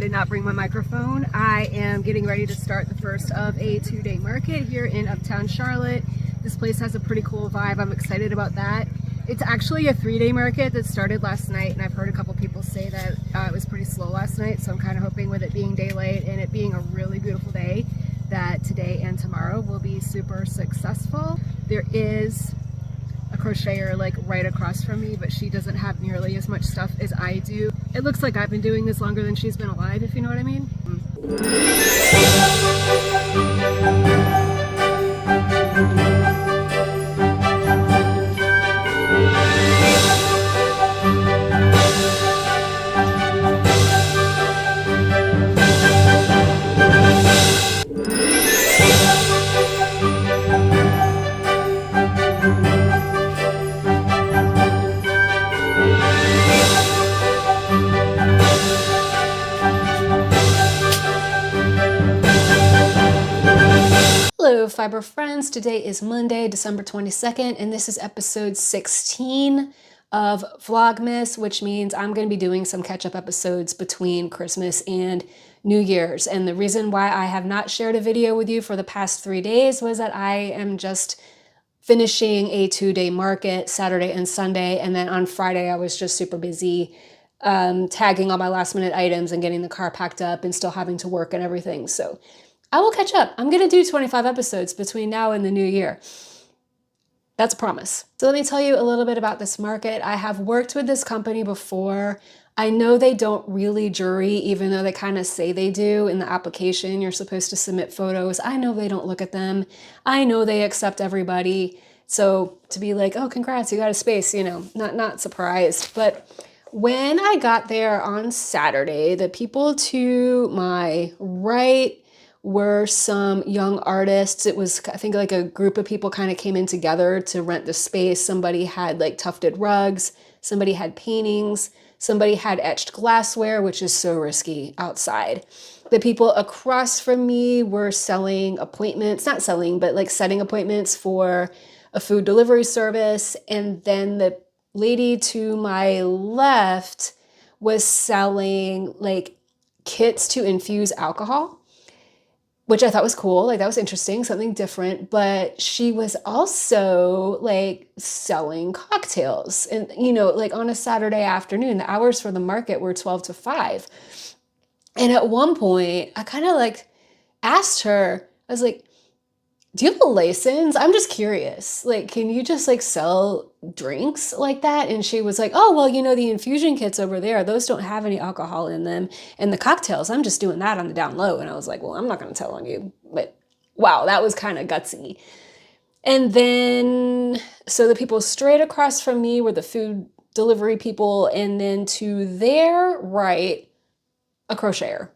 did not bring my microphone. I am getting ready to start the first of a 2-day market here in Uptown Charlotte. This place has a pretty cool vibe. I'm excited about that. It's actually a 3-day market that started last night, and I've heard a couple people say that it was pretty slow last night, so I'm kind of hoping with it being daylight and it being a really beautiful day that today and tomorrow will be super successful. There is a crocheter like right across from me, but she doesn't have nearly as much stuff as I do. It looks like I've been doing this longer than she's been alive, if you know what I mean. Hello fiber friends, today is Monday, December 22nd, and this is episode 16 of Vlogmas, which means I'm going to be doing some catch-up episodes between Christmas and New Year's. And the reason why I have not shared a video with you for the past 3 days was that I am just finishing a 2-day market, Saturday and Sunday, and then on Friday I was just super busy tagging all my last minute items and getting the car packed up and still having to work and everything. So I will catch up. I'm going to do 25 episodes between now and the new year. That's a promise. So let me tell you a little bit about this market. I have worked with this company before. I know they don't really jury, even though they kind of say they do in the application. You're supposed to submit photos. I know they don't look at them. I know they accept everybody. So to be like, oh, congrats, you got a space, you know, not surprised. But when I got there on Saturday, the people to my right were some young artists. It was, I think, like a group of people kind of came in together to rent the space. Somebody had like tufted rugs, somebody had paintings, somebody had etched glassware, which is so risky outside. The people across from me were selling appointments, not selling, but like setting appointments for a food delivery service. And then the lady to my left was selling like kits to infuse alcohol, which I thought was cool. Like that was interesting, something different. But she was also like selling cocktails, and you know, like on a Saturday afternoon, the hours for the market were 12 to 5. And at one point I kind of like asked her, I was like, do you have a license? I'm just curious. Like, can you just like sell drinks like that? And she was like, oh, well, you know, the infusion kits over there, those don't have any alcohol in them. And the cocktails, I'm just doing that on the down low. And I was like, well, I'm not going to tell on you. But wow, that was kind of gutsy. And then, so the people straight across from me were the food delivery people. And then to their right, a crocheter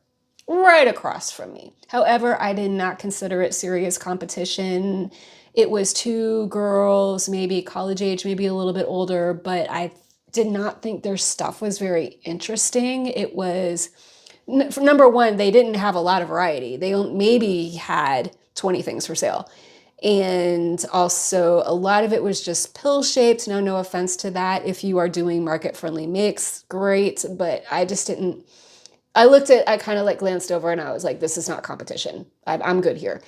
right across from me. However, I did not consider it serious competition. It was 2 girls, maybe college age, maybe a little bit older, but I did not think their stuff was very interesting. It was, number one, they didn't have a lot of variety. They maybe had 20 things for sale. And also a lot of it was just pill shaped. Now, no offense to that. If you are doing market friendly mix, great. But I just didn't, I kind of like glanced over and I was like, this is not competition. I'm good here.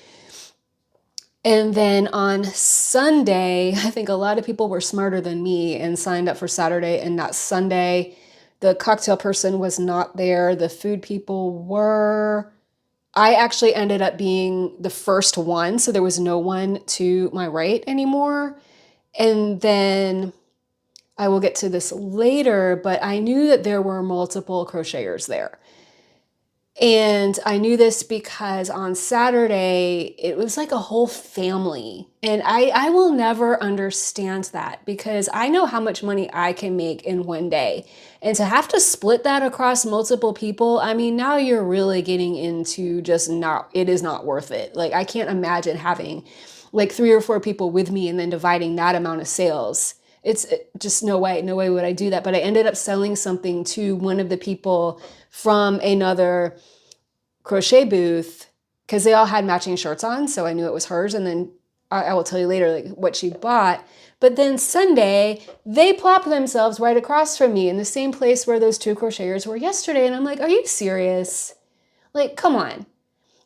And then on Sunday, I think a lot of people were smarter than me and signed up for Saturday and not Sunday. The cocktail person was not there. The food people were. I actually ended up being the first one, so there was no one to my right anymore. And then I will get to this later, but I knew that there were multiple crocheters there. And I knew this because on Saturday, it was like a whole family. And I will never understand that because I know how much money I can make in one day. And to have to split that across multiple people, I mean, now you're really getting into just it is not worth it. Like I can't imagine having like 3 or 4 people with me and then dividing that amount of sales. It's just no way would I do that. But I ended up selling something to one of the people from another crochet booth because they all had matching shirts on. So I knew it was hers. And then I will tell you later like what she bought. But then Sunday, they plop themselves right across from me in the same place where those two crocheters were yesterday. And I'm like, are you serious? Like, come on.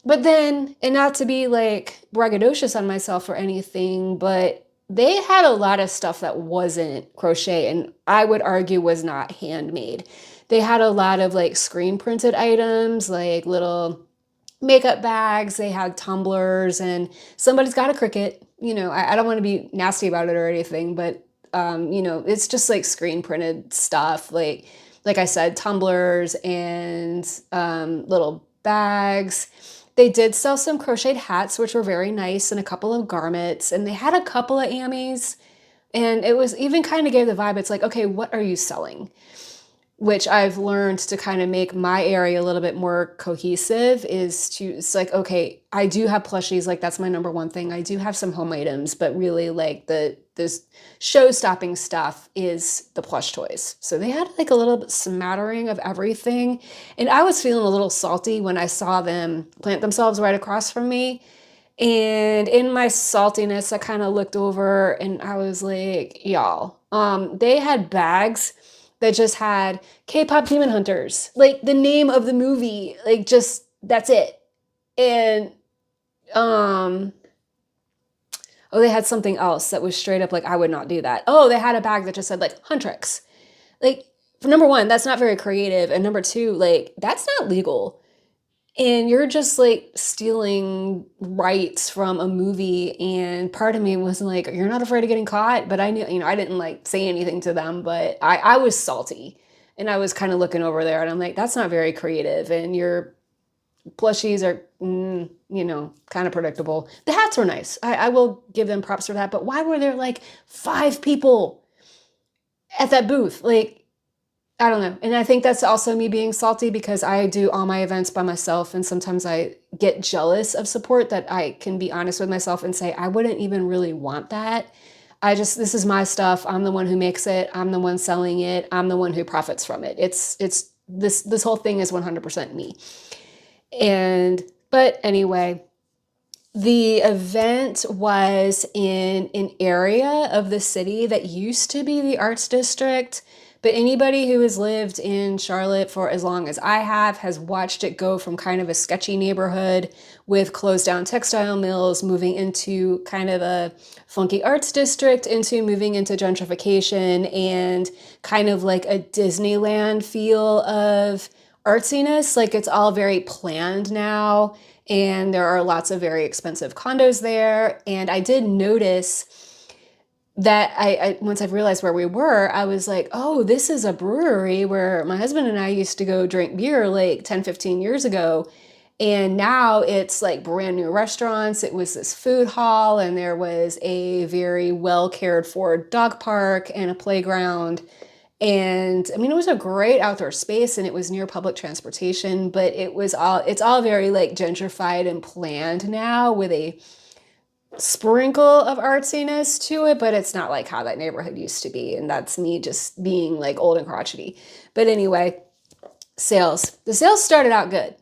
But then, and not to be like braggadocious on myself or anything, but they had a lot of stuff that wasn't crochet and I would argue was not handmade. They had a lot of like screen printed items, like little makeup bags. They had tumblers, and somebody's got a Cricut. You know, I don't want to be nasty about it or anything, but you know, it's just like screen printed stuff. Like I said, tumblers and little bags. They did sell some crocheted hats, which were very nice, and a couple of garments, and they had a couple of Ammies, and it was even kind of gave the vibe. It's like, okay, what are you selling? Which I've learned to kind of make my area a little bit more cohesive is to, it's like, okay, I do have plushies, like that's my number one thing. I do have some home items, but really like this show-stopping stuff is the plush toys. So they had like a little bit smattering of everything. And I was feeling a little salty when I saw them plant themselves right across from me. And in my saltiness, I kind of looked over and I was like, y'all, they had bags that just had K-pop Demon Hunters, like the name of the movie, like just that's it. And oh, they had something else that was straight up like I would not do that. Oh, they had a bag that just said like Huntrix. Like, for number one, that's not very creative, and number two, like that's not legal. And you're just like stealing rights from a movie. And part of me was like, you're not afraid of getting caught? But I knew, you know, I didn't like say anything to them, but I was salty. And I was kind of looking over there and I'm like, that's not very creative. And your plushies are, you know, kind of predictable. The hats were nice. I will give them props for that. But why were there like 5 people at that booth? Like, I don't know. And I think that's also me being salty because I do all my events by myself. And sometimes I get jealous of support that I can be honest with myself and say, I wouldn't even really want that. This is my stuff. I'm the one who makes it. I'm the one selling it. I'm the one who profits from it. This whole thing is 100% me. But anyway, the event was in an area of the city that used to be the arts district. But anybody who has lived in Charlotte for as long as I have has watched it go from kind of a sketchy neighborhood with closed down textile mills, moving into kind of a funky arts district, into moving into gentrification and kind of like a Disneyland feel of artsiness. Like it's all very planned now, and there are lots of very expensive condos there. And I did notice that I once I realized where we were, I was like, oh, this is a brewery where my husband and I used to go drink beer like 10, 15 years ago. And now it's like brand new restaurants. It was this food hall, and there was a very well cared for dog park and a playground. And I mean, it was a great outdoor space and it was near public transportation, but it's all very like gentrified and planned now with a sprinkle of artsiness to it, but it's not like how that neighborhood used to be. And that's me just being like old and crotchety. But anyway, sales. The sales started out good.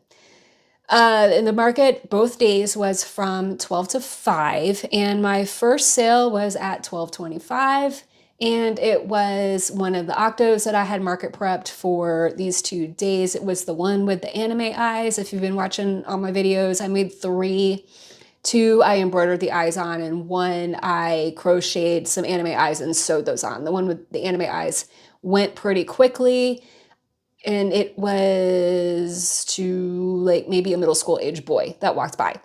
In the market, both days was from 12 to 5, and my first sale was at 12:25, and it was one of the octos that I had market prepped for these 2 days. It was the one with the anime eyes. If you've been watching all my videos, I made 3. 2 I embroidered the eyes on, and 1 I crocheted some anime eyes and sewed those on. The one with the anime eyes went pretty quickly, and it was to like maybe a middle school age boy that walked by.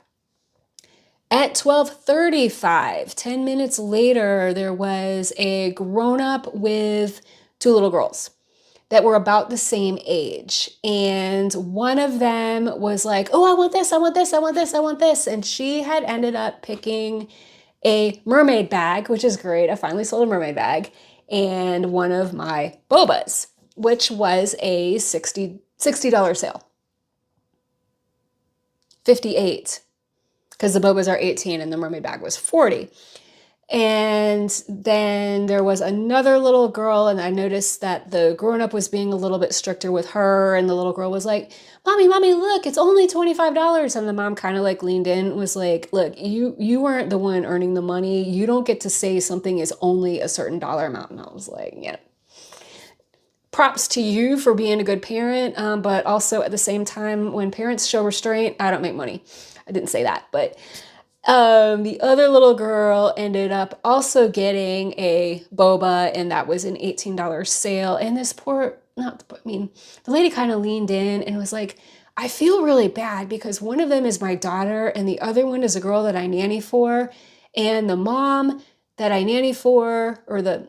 At 12:35, 10 minutes later, there was a grown-up with 2 little girls that were about the same age. And one of them was like, oh, I want this, I want this, I want this, I want this. And she had ended up picking a mermaid bag, which is great. I finally sold a mermaid bag, and one of my bobas, which was a $60 sale. 58, because the bobas are 18 and the mermaid bag was 40. And then there was another little girl, and I noticed that the grown-up was being a little bit stricter with her, and the little girl was like, Mommy, look, it's only $25. And the mom kind of like leaned in and was like, look, you weren't the one earning the money. You don't get to say something is only a certain dollar amount. And I was like, yeah. Props to you for being a good parent, but also at the same time, when parents show restraint, I don't make money. I didn't say that, but the other little girl ended up also getting a boba, and that was an $18 sale. And this the lady kind of leaned in and was like, I feel really bad because one of them is my daughter and the other one is a girl that I nanny for. And the mom that I nanny for, or the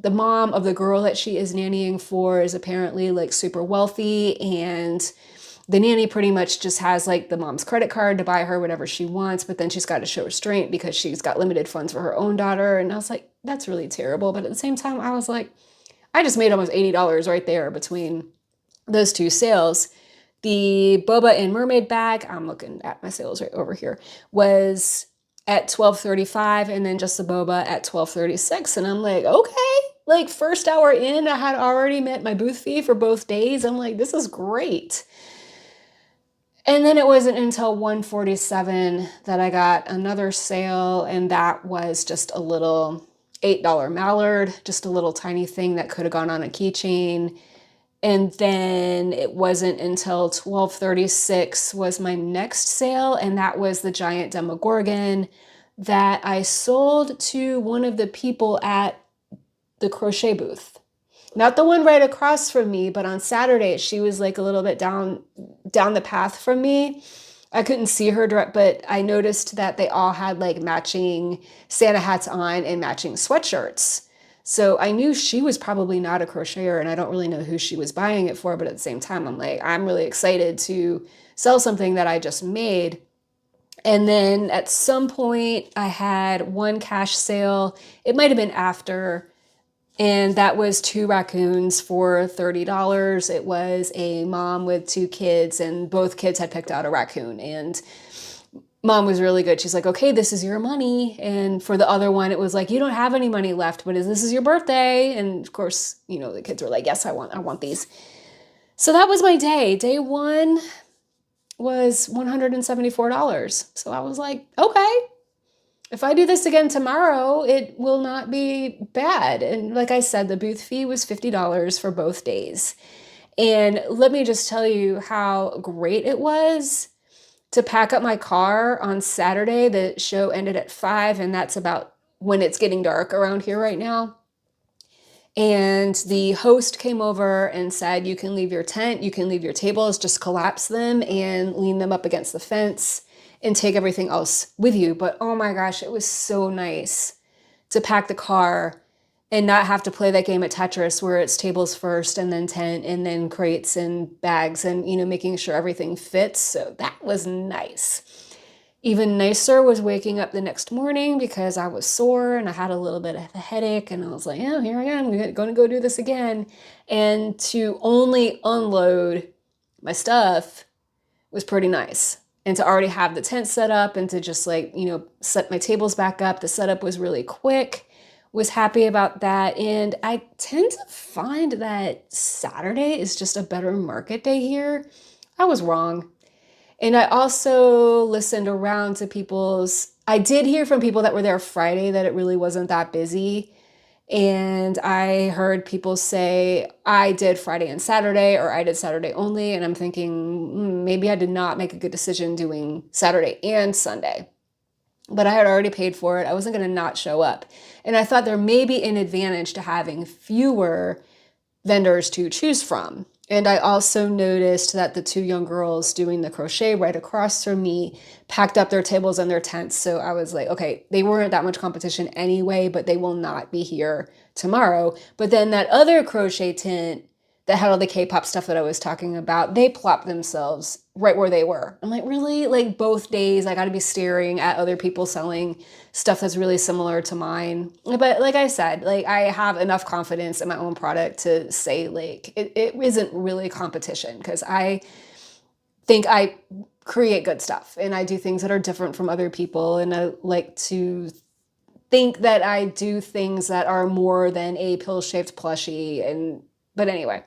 mom of the girl that she is nannying for, is apparently like super wealthy, and the nanny pretty much just has like the mom's credit card to buy her whatever she wants, but then she's got to show restraint because she's got limited funds for her own daughter. And I was like, that's really terrible. But at the same time, I was like, I just made almost $80 right there between those two sales. The boba and mermaid bag, I'm looking at my sales right over here, was at $12.35, and then just the boba at $12.36. And I'm like, okay, like first hour in, I had already met my booth fee for both days. I'm like, this is great. And then it wasn't until 1:47 that I got another sale, and that was just a little $8 mallard, just a little tiny thing that could have gone on a keychain. And then it wasn't until 12:36 was my next sale, and that was the giant Demogorgon that I sold to one of the people at the crochet booth. Not the one right across from me, but on Saturday, she was like a little bit down the path from me. I couldn't see her direct, but I noticed that they all had like matching Santa hats on and matching sweatshirts. So I knew she was probably not a crocheter, and I don't really know who she was buying it for, but at the same time, I'm like, I'm really excited to sell something that I just made. And then at some point, I had one cash sale. It might have been after, and that was 2 raccoons for $30. It was a mom with 2 kids, and both kids had picked out a raccoon. And mom was really good. She's like, okay, this is your money. And for the other one, it was like, you don't have any money left, but this is your birthday. And of course, the kids were like, yes, I want these. So that was my day. Day one was $174. So I was like, okay, if I do this again tomorrow, it will not be bad. And like I said, the booth fee was $50 for both days. And let me just tell you how great it was to pack up my car on Saturday. The show ended at 5, and that's about when it's getting dark around here right now. And the host came over and said, you can leave your tent, you can leave your tables, just collapse them and lean them up against the fence and take everything else with you. But oh my gosh, it was so nice to pack the car and not have to play that game of Tetris where it's tables first and then tent and then crates and bags and, making sure everything fits. So that was nice. Even nicer was waking up the next morning because I was sore and I had a little bit of a headache, and I was like, oh, here I am, I'm going to go do this again. And to only unload my stuff was pretty nice. And to already have the tent set up and to just set my tables back up. The setup was really quick. Was happy about that. And I tend to find that Saturday is just a better market day here. I was wrong. And I also listened around to I did hear from people that were there Friday that it really wasn't that busy. And I heard people say, I did Friday and Saturday, or I did Saturday only. And I'm thinking, maybe I did not make a good decision doing Saturday and Sunday. But I had already paid for it. I wasn't going to not show up. And I thought there may be an advantage to having fewer vendors to choose from. And I also noticed that the 2 young girls doing the crochet right across from me packed up their tables and their tents. So I was like, okay, they weren't that much competition anyway, but they will not be here tomorrow. But then that other crochet tent that had all the K-pop stuff that I was talking about, they plopped themselves right where they were. I'm like, really? Like both days I got to be staring at other people selling stuff that's really similar to mine. But like I said, I have enough confidence in my own product to say it isn't really competition, because I think I create good stuff and I do things that are different from other people, and I like to think that I do things that are more than a pill-shaped plushie. But anyway,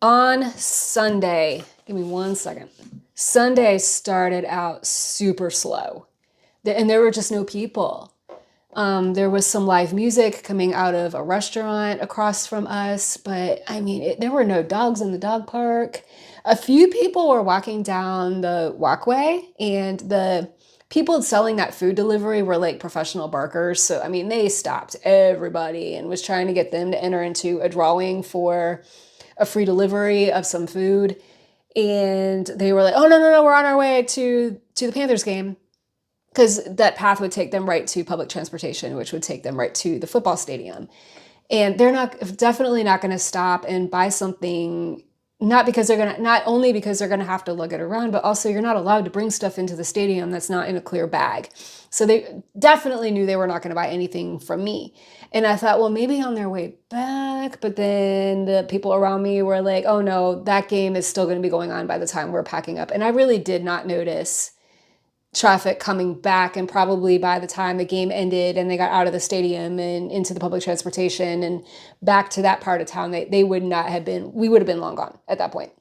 on Sunday, give me 1 second. Sunday started out super slow, and there were just no people. There was some live music coming out of a restaurant across from us, but I mean, there were no dogs in the dog park. A few people were walking down the walkway, and the people selling that food delivery were like professional barkers. So, I mean, they stopped everybody and was trying to get them to enter into a drawing for a free delivery of some food. And they were like, oh, no, we're on our way to the Panthers game. Because that path would take them right to public transportation, which would take them right to the football stadium. And they're definitely not going to stop and buy something, not only because they're going to have to lug it around, but also you're not allowed to bring stuff into the stadium that's not in a clear bag. So they definitely knew they were not going to buy anything from me. And I thought, well, maybe on their way back, but then the people around me were like, oh no, that game is still going to be going on by the time we're packing up. And I really did not notice traffic coming back, and probably by the time the game ended and they got out of the stadium and into the public transportation and back to that part of town, we would have been long gone at that point.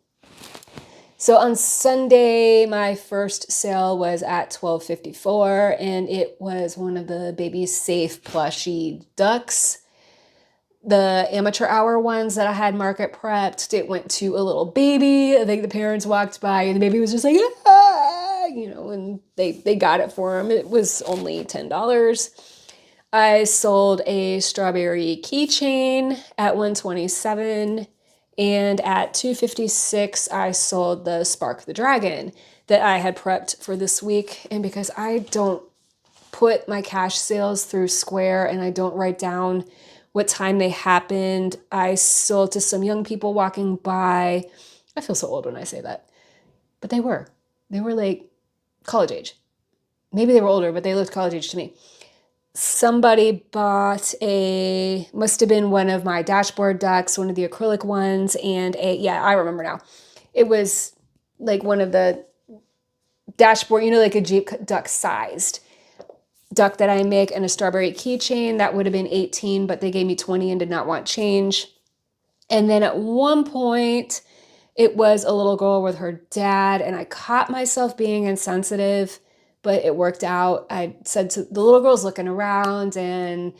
So on Sunday, my first sale was at $12.54, and it was one of the Baby Safe plushie ducks. The amateur hour ones that I had market prepped, it went to a little baby. I think the parents walked by and the baby was just like, ah, and they got it for him. It was only $10. I sold a strawberry keychain at $127, and at $256 I sold the Spark the Dragon that I had prepped for this week. And because I don't put my cash sales through Square and I don't write down what time they happened, I sold to some young people walking by. I feel so old when I say that, but they were like college age. Maybe they were older, but they looked college age to me. Somebody bought must have been one of my dashboard ducks, one of the acrylic ones, and I remember now. It was like one of the dashboard, like a Jeep duck sized duck that I make, and a strawberry keychain. That would have been $18, but they gave me $20 and did not want change. And then at one point, it was a little girl with her dad, and I caught myself being insensitive, but it worked out. I said to the little girl's looking around, and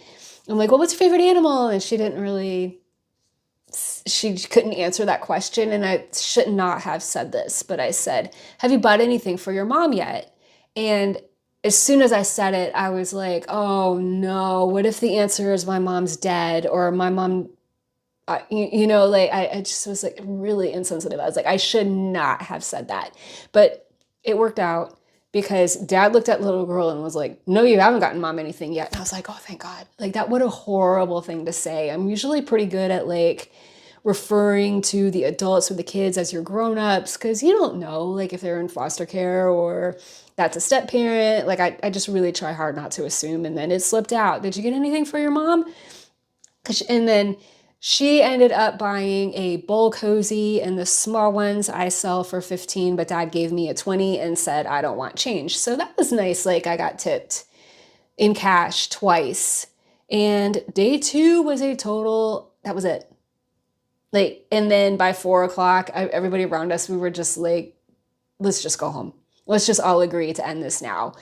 I'm like, well, what's your favorite animal? And she couldn't answer that question, and I should not have said this, but I said, have you bought anything for your mom yet? And as soon as I said it, I was like, oh no, what if the answer is my mom's dead, or my mom, I just was like really insensitive. I was like, I should not have said that. But it worked out because Dad looked at the little girl and was like, no, you haven't gotten Mom anything yet. And I was like, oh, thank God. Like, that, what a horrible thing to say. I'm usually pretty good at like referring to the adults or the kids as your grown-ups, because you don't know like if they're in foster care or that's a step parent. Like I just really try hard not to assume. And then it slipped out. Did you get anything for your mom? And then she ended up buying a bowl cozy, and the small ones I sell for $15, but Dad gave me a $20 and said, I don't want change. So that was nice. Like, I got tipped in cash twice. And day 2 was that was it. Like, and then by 4 o'clock, everybody around us, we were just like, let's just go home. Let's just all agree to end this now.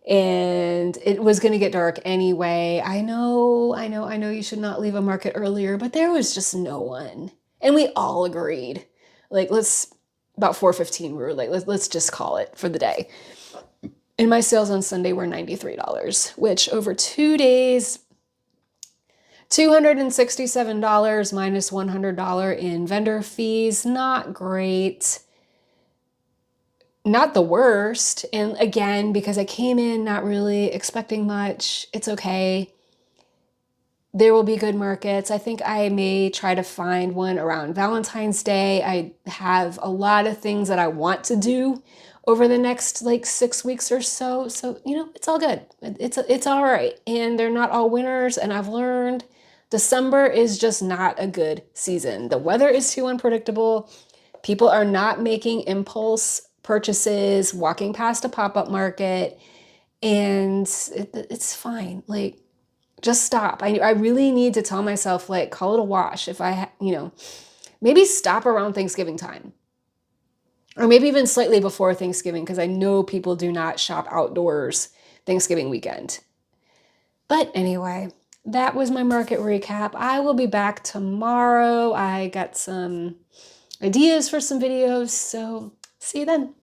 And it was going to get dark anyway. I know you should not leave a market earlier, but there was just no one. And we all agreed. Like, about 4:15, we were like, let's just call it for the day. And my sales on Sunday were $93, which over 2 days, $267 minus $100 in vendor fees. Not great. Not the worst. And again, because I came in not really expecting much, it's okay. There will be good markets. I think I may try to find one around Valentine's Day. I have a lot of things that I want to do over the next like 6 weeks or so. So, it's all good. It's all right. And they're not all winners. And I've learned December is just not a good season. The weather is too unpredictable. People are not making impulse purchases, walking past a pop-up market. and it's fine. Like, just stop. I really need to tell myself, like, call it a wash. If I, maybe stop around Thanksgiving time. Or maybe even slightly before Thanksgiving, because I know people do not shop outdoors Thanksgiving weekend. But anyway, that was my market recap. I will be back tomorrow. I got some ideas for some videos, so see you then.